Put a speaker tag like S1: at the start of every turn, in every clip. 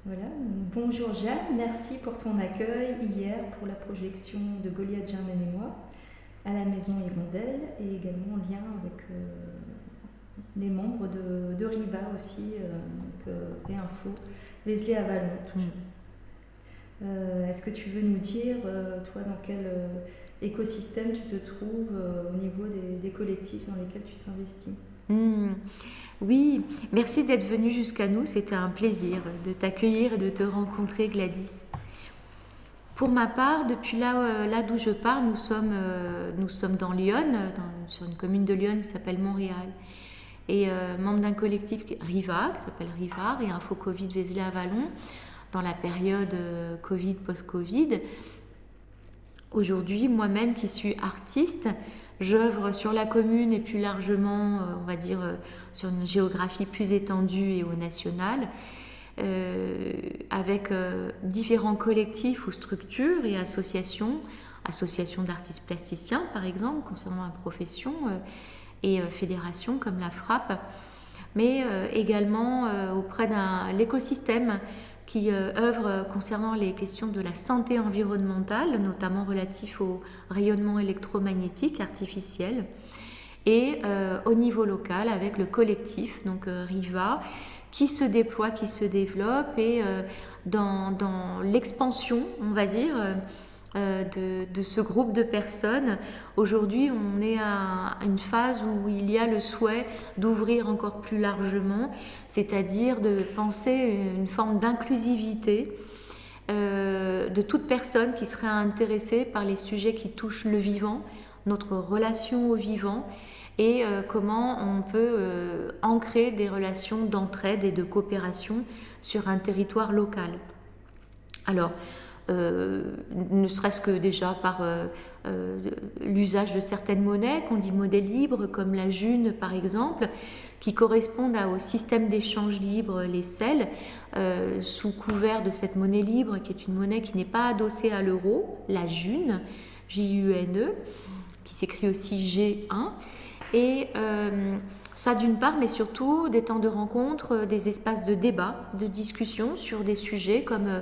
S1: Voilà. Bonjour Jeanne, merci pour ton accueil hier pour la projection de Goliath Germaine et moi à la Maison Hirondelle et également en lien avec les membres de RIVA aussi, Réinfo, Vézelay Avalon. Est-ce que tu veux nous dire, toi, dans quel écosystème tu te trouves au niveau des collectifs dans lesquels tu t'investis?
S2: Oui, merci d'être venue jusqu'à nous. C'était un plaisir de t'accueillir et de te rencontrer, Gladys. Pour ma part, depuis là d'où je parle, nous sommes dans Lyon, sur une commune de Lyon qui s'appelle Montréal. Et membre d'un collectif RIVA, qui s'appelle RIVA, Réinfo Covid Vézelay Avalon, dans la période Covid, post-Covid. Aujourd'hui, moi-même qui suis artiste, j'œuvre sur la commune et plus largement, on va dire, sur une géographie plus étendue et au national, avec différents collectifs ou structures et associations d'artistes plasticiens par exemple, concernant la profession, et fédérations comme la FRAP, mais également auprès de l'écosystème qui œuvre concernant les questions de la santé environnementale, notamment relatif au rayonnement électromagnétique artificiel, et au niveau local avec le collectif, donc RIVA, qui se déploie, qui se développe, et dans l'expansion, on va dire, de ce groupe de personnes. Aujourd'hui, on est à une phase où il y a le souhait d'ouvrir encore plus largement, c'est-à-dire de penser une forme d'inclusivité de toute personne qui serait intéressée par les sujets qui touchent le vivant, notre relation au vivant, et comment on peut ancrer des relations d'entraide et de coopération sur un territoire local. Alors, ne serait-ce que déjà par l'usage de certaines monnaies, qu'on dit monnaie libre, comme la June par exemple, qui correspondent au système d'échange libre, les CEL, sous couvert de cette monnaie libre, qui est une monnaie qui n'est pas adossée à l'euro, la June, J-U-N-E, qui s'écrit aussi G1. Et ça d'une part, mais surtout des temps de rencontre, des espaces de débat, de discussion sur des sujets comme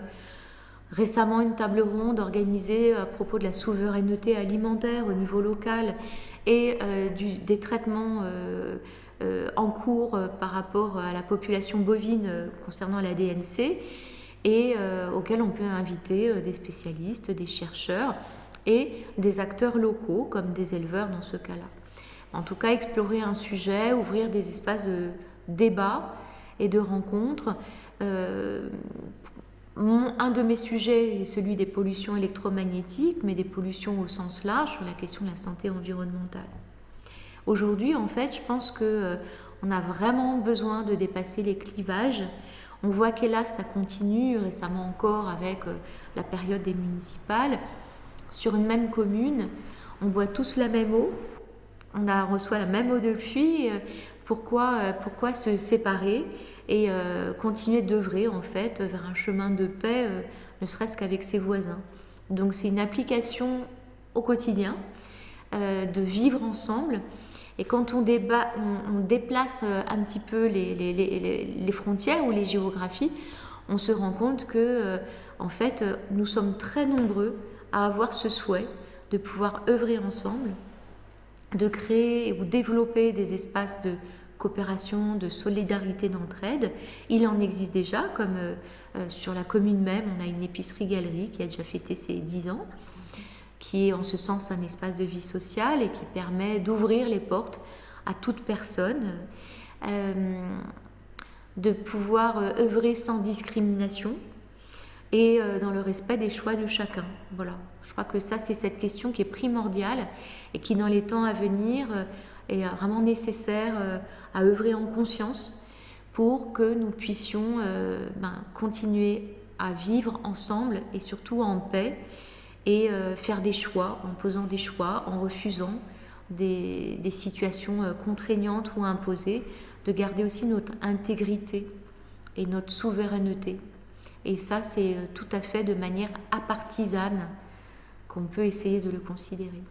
S2: récemment une table ronde organisée à propos de la souveraineté alimentaire au niveau local et des traitements en cours par rapport à la population bovine concernant la DNC, et auquel on peut inviter des spécialistes, des chercheurs et des acteurs locaux comme des éleveurs dans ce cas-là. En tout cas, explorer un sujet, ouvrir des espaces de débat et de rencontres. Un de mes sujets est celui des pollutions électromagnétiques, mais des pollutions au sens large sur la question de la santé environnementale. Aujourd'hui, en fait, je pense qu'on a vraiment besoin de dépasser les clivages. On voit qu'hélas, ça continue récemment encore avec la période des municipales. Sur une même commune, on boit tous la même eau, on reçoit la même eau de pluie. Pourquoi se séparer et continuer d'œuvrer en fait vers un chemin de paix, ne serait-ce qu'avec ses voisins. Donc c'est une application au quotidien de vivre ensemble. Et quand on déplace un petit peu les frontières ou les géographies, on se rend compte que en fait nous sommes très nombreux à avoir ce souhait de pouvoir œuvrer ensemble, de créer ou développer des espaces de coopération, de solidarité, d'entraide. Il en existe déjà, comme sur la commune même, on a une épicerie-galerie qui a déjà fêté ses 10 ans, qui est en ce sens un espace de vie sociale et qui permet d'ouvrir les portes à toute personne, de pouvoir œuvrer sans discrimination et dans le respect des choix de chacun. Voilà. Je crois que ça, c'est cette question qui est primordiale et qui, dans les temps à venir, est vraiment nécessaire à œuvrer en conscience pour que nous puissions continuer à vivre ensemble et surtout en paix et faire des choix, en posant des choix, en refusant des situations contraignantes ou imposées, de garder aussi notre intégrité et notre souveraineté. Et ça, c'est tout à fait de manière apartisane qu'on peut essayer de le considérer.